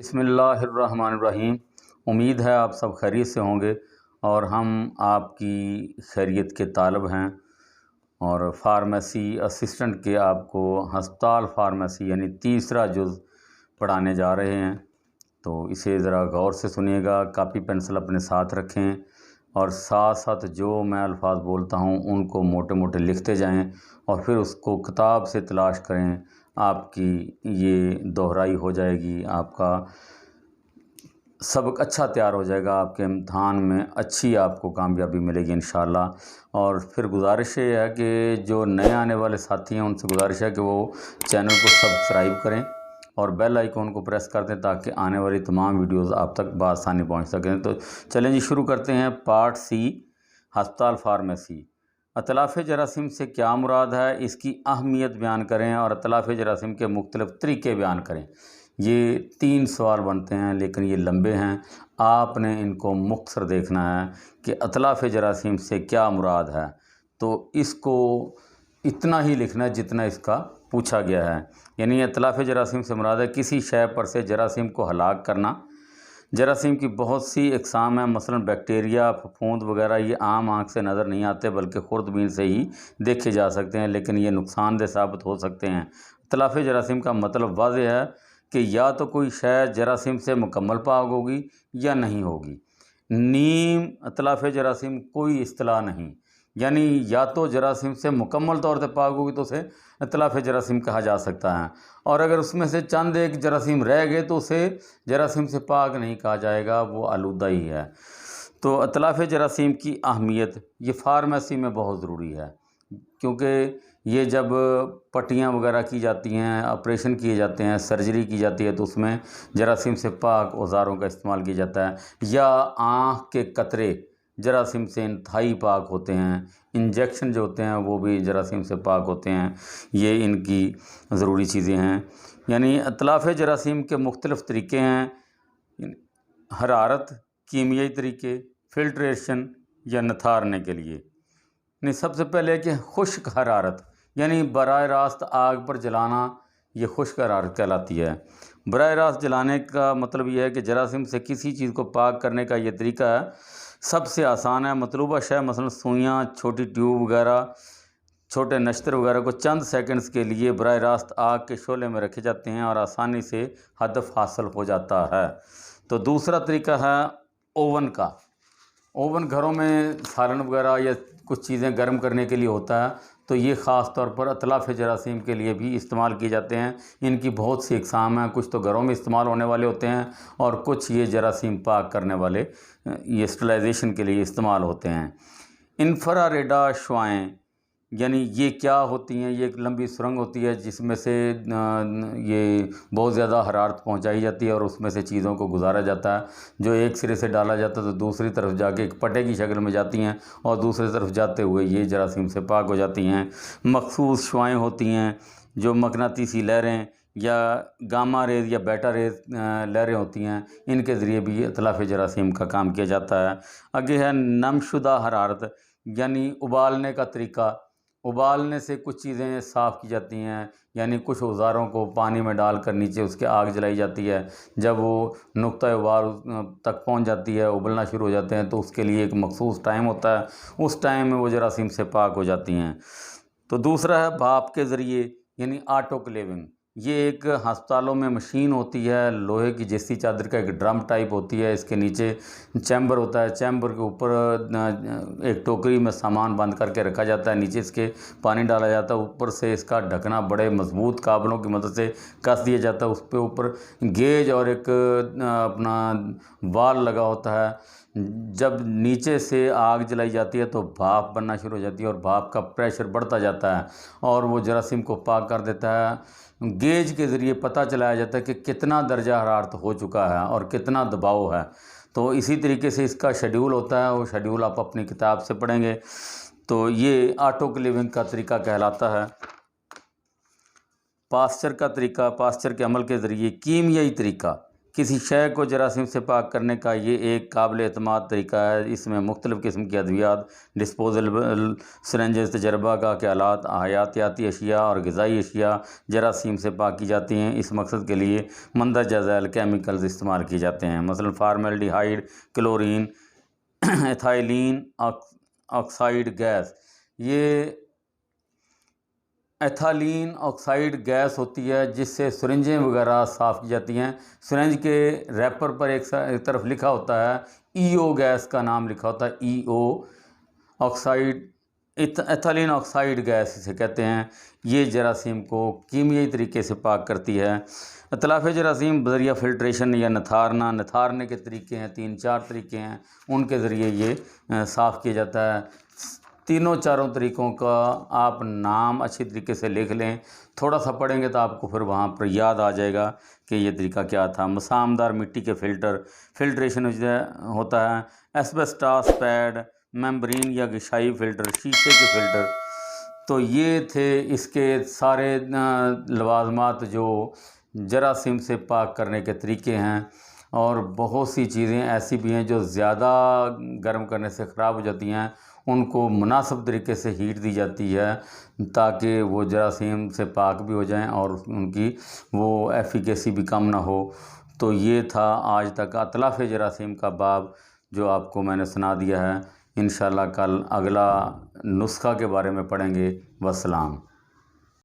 बिस्मिल्लाहिर्रहमानिर्रहीम। उम्मीद है आप सब खैरियत से होंगे और हम आपकी खैरियत के तालब हैं और फार्मेसी असिस्टेंट के आपको हस्पताल फार्मेसी यानी तीसरा जुज़ पढ़ाने जा रहे हैं। तो इसे ज़रा गौर से सुनिएगा, कापी पेंसिल अपने साथ रखें और साथ साथ जो मैं अल्फाज बोलता हूँ उनको मोटे मोटे लिखते जाएं और फिर उसको किताब से तलाश करें। आपकी ये दोहराई हो जाएगी, आपका सबक अच्छा तैयार हो जाएगा, आपके इम्तहान में अच्छी आपको कामयाबी मिलेगी इंशाअल्लाह। और फिर गुजारिश ये है कि जो नए आने वाले साथी हैं उनसे गुजारिश है कि वो चैनल को सब्सक्राइब करें और बेल आइकॉन को प्रेस कर दें ताकि आने वाली तमाम वीडियोस आप तक बआसानी पहुंच सकें। तो चलें जी, शुरू करते हैं। पार्ट सी, हस्पताल फार्मेसी। अतलाफ़ जरासीम से क्या मुराद है, इसकी अहमियत बयान करें और अतलाफ़ जरासीम के मुख्तलिफ़ तरीक़े बयान करें। ये 3 सवाल बनते हैं लेकिन ये लंबे हैं, आपने इनको मुख्तसर देखना है कि अतलाफ़ जरासीम से क्या मुराद है। तो इसको इतना ही लिखना है जितना इसका पूछा गया है। यानी अतलाफ़ जरासीम से मुराद है किसी शय पर से जरासीम को हलाक करना। जरासीम की बहुत सी अक़साम हैं, मसलन बैक्टीरिया, फफूंद वगैरह। ये आम आँख से नज़र नहीं आते बल्कि खुर्दबीन से ही देखे जा सकते हैं, लेकिन ये नुकसानदेह साबित हो सकते हैं। अतलाफ़ जरासीम का मतलब वाज़ेह है कि या तो कोई शय जरासीम से मुकम्मल पाक होगी या नहीं होगी। नीम अतलाफ़ जरासीम कोई इस्तिलाह नहीं, यानी या तो जरासीम से मुकम्मल तौर पर पाक होगी तो उसे अतलाफ़ जरासीम कहा जा सकता है, और अगर उसमें से चंद एक जरासीम रह गए तो उसे जरासीम से पाक नहीं कहा जाएगा, वो आलूदा ही है। तो अतलाफ़ जरासीम की अहमियत ये फार्मेसी में बहुत ज़रूरी है, क्योंकि ये जब पट्टियाँ वगैरह की जाती हैं, ऑपरेशन किए जाते हैं, सर्जरी की जाती है तो उसमें जरासीम से पाक औज़ारों का इस्तेमाल किया जाता है। या आँख के कतरे जरासीम से इंतहाई पाक होते हैं, इंजेक्शन जो होते हैं वो भी जरासीम से पाक होते हैं। ये इनकी ज़रूरी चीज़ें हैं। यानी अतलाफ़ जरासीम के मुख्तलिफ़ तरीक़े हैं, हरारत, कीमियाई तरीक़े, फ़िल्ट्रेशन या नथारने के लिए। नहीं, सबसे पहले कि खुश्क हरारत यानी बराह रास्त आग पर जलाना, ये खुश्क हरारत कहलाती है। बराह रास्त जलाने का मतलब यह है कि जरासीम से किसी चीज़ को पाक करने का ये तरीका है, सबसे आसान है। मतलूबा शय मसलन सुइयाँ, छोटी ट्यूब वगैरह, छोटे नश्तर वगैरह को चंद सेकंड्स के लिए बराह रास्त आग के शोले में रखे जाते हैं और आसानी से हदफ हासिल हो जाता है। तो दूसरा तरीका है ओवन का। ओवन घरों में सालन वगैरह या कुछ चीज़ें गर्म करने के लिए होता है, तो ये ख़ास तौर पर अतलाफ़ जरासीम के लिए भी इस्तेमाल किए जाते हैं। इनकी बहुत सी अक़साम हैं, कुछ तो घरों में इस्तेमाल होने वाले होते हैं और कुछ ये जरासीम पाक करने वाले, ये स्टरलाइजेशन के लिए इस्तेमाल होते हैं। इंफ्रारेड शुआएँ यानी ये क्या होती हैं, ये एक लंबी सुरंग होती है जिसमें से ये बहुत ज़्यादा हरारत पहुंचाई जाती है और उसमें से चीज़ों को गुजारा जाता है। जो एक सिरे से डाला जाता है तो दूसरी तरफ जाके एक पट्टे की शक्ल में जाती हैं और दूसरी तरफ जाते हुए ये जरासीम से पाक हो जाती हैं। मखसूस शुआएँ होती हैं जो मकनातीसी लहरें या गामा रेज या बेटा रेज लहरें होती हैं, इनके ज़रिए भी अतलाफ़ जरासीम का काम किया जाता है। आगे है नमशुदा हरारत यानी उबालने का तरीका। उबालने से कुछ चीज़ें साफ़ की जाती हैं, यानी कुछ औज़ारों को पानी में डालकर नीचे उसके आग जलाई जाती है। जब वो नुक्ता उबाल तक पहुंच जाती है, उबलना शुरू हो जाते हैं, तो उसके लिए एक मखसूस टाइम होता है, उस टाइम में वो जरासीम से पाक हो जाती हैं। तो दूसरा है भाप के ज़रिए यानी ऑटोक्लेविंग। ये एक हस्पतालों में मशीन होती है, लोहे की जैसी चादर का एक ड्रम टाइप होती है, इसके नीचे चैम्बर होता है, चैम्बर के ऊपर एक टोकरी में सामान बंद करके रखा जाता है, नीचे इसके पानी डाला जाता है, ऊपर से इसका ढकना बड़े मजबूत काबलों की मदद से कस दिया जाता है। उस पर ऊपर गेज और एक अपना वाल लगा होता है। जब नीचे से आग जलाई जाती है तो भाप बनना शुरू हो जाती है और भाप का प्रेशर बढ़ता जाता है और वो जरासीम को पाक कर देता है। गेज के ज़रिए पता चलाया जाता है कि कितना दर्जा हरारत हो चुका है और कितना दबाव है। तो इसी तरीके से इसका शेड्यूल होता है, वो शेड्यूल आप अपनी किताब से पढ़ेंगे। तो ये ऑटोक्लेविंग का तरीका कहलाता है। पास्चर का तरीका, पास्चर के अमल के ज़रिए कीमियाई तरीका, किसी शय को जरासीम से पाक करने का ये एक काबिल एतमाद तरीका है। इसमें मुख्तलिफ़ किस्म की अद्वियात, डिस्पोजेबल सिरेंजेस, तजर्बा का के आलात, हयातियाती अशिया और ग़िज़ाई अशिया जरासीम से पाक की जाती हैं। इस मकसद के लिए मंदरजा झैल केमिकल्स इस्तेमाल किए जाते हैं, मसलन formaldehyde, chlorine, ethylene oxide gas. ये एथालीन ऑक्साइड गैस होती है जिससे सिरिंजें वगैरह साफ़ की जाती हैं। सिरिंज के रैपर पर एक तरफ लिखा होता है ईओ गैस का नाम लिखा होता है, ईओ ऑक्साइड, एथालीन ऑक्साइड गैस इसे कहते हैं। ये जरासीम को कीमियाई तरीके से पाक करती है। इतलाफ़ जरासीम बज़रिया फ़िल्ट्रेशन या नथारने के तरीके हैं, 3-4 तरीके हैं, उनके ज़रिए ये साफ़ किया जाता है। तीनों चारों तरीक़ों का आप नाम अच्छी तरीके से लिख लें, थोड़ा सा पढ़ेंगे तो आपको फिर वहाँ पर याद आ जाएगा कि ये तरीका क्या था। मसामदार मिट्टी के फिल्ट्रेशन होता है, एस्बेस्टास पैड, मेम्ब्रेन या गिशाई फ़िल्टर, शीशे के फ़िल्टर। तो ये थे इसके सारे लवाज़मात जो जरासीम से पाक करने के तरीके हैं। और बहुत सी चीज़ें ऐसी भी हैं जो ज़्यादा गर्म करने से ख़राब हो जाती हैं, उनको मुनासिब तरीके से हीट दी जाती है ताकि वो जरासीम से पाक भी हो जाएं और उनकी वो एफिकेसी भी कम ना हो। तो ये था आज तक इतलाफ़ जरासीम का बाब जो आपको मैंने सुना दिया है। इंशाअल्लाह कल अगला नुस्ख़ा के बारे में पढ़ेंगे। वस्सलाम।